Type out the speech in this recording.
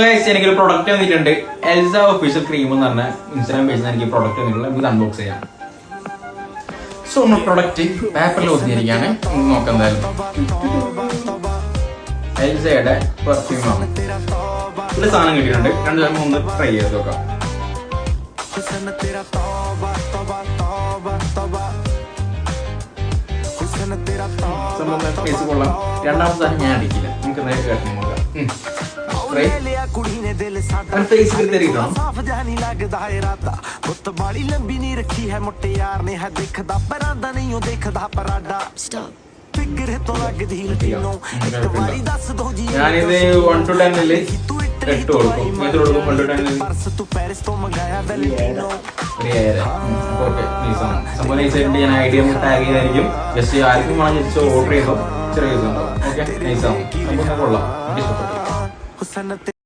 എനിക്കൊരു പ്രൊഡക്റ്റ് വന്നിട്ടുണ്ട്. Elsa official cream എന്ന് പറഞ്ഞ ഇൻസ്റ്റാഗ്രാം പേജിൽ എനിക്ക് പ്രൊഡക്റ്റ് വന്നിട്ടുള്ള ഇത് അൺബോക്സ് ചെയ്യാം. സോ നമ്മൾ പ്രൊഡക്റ്റ് പേപ്പറിൽ ഒതുങ്ങിയിരിക്കുകയാണ്. നോക്കാം എന്തായാലും. എൽസയുടെ പെർഫ്യൂമാണ്. ഇതിൽ സാധനം കിട്ടിയിട്ടുണ്ട്. രണ്ടുപേരും ഒന്ന് ട്രൈ ചെയ്ത് നോക്കാം. ഫേസ് കൊള്ളാം. രണ്ടാമത്തെ സാധനം ഞാൻ അടിക്കില്ല. നിങ്ങൾക്ക് നേരെ കേട്ടു നോക്കാം. ഞാനിത് 1 to 10 8 കൊടുക്കും. 1 to 10 ഞാൻ ഐഡിയ ടാഗ് ചെയ്തായിരിക്കും. ജസ്റ്റ് ആർക്കും വേണം ജസ്റ്റ് ഓർഡർ ചെയ്തോ ചെറിയ ഓക്കെ നൈസാവും. കൊള്ളാം. എനിക്ക് ഇഷ്ടപ്പെട്ടു.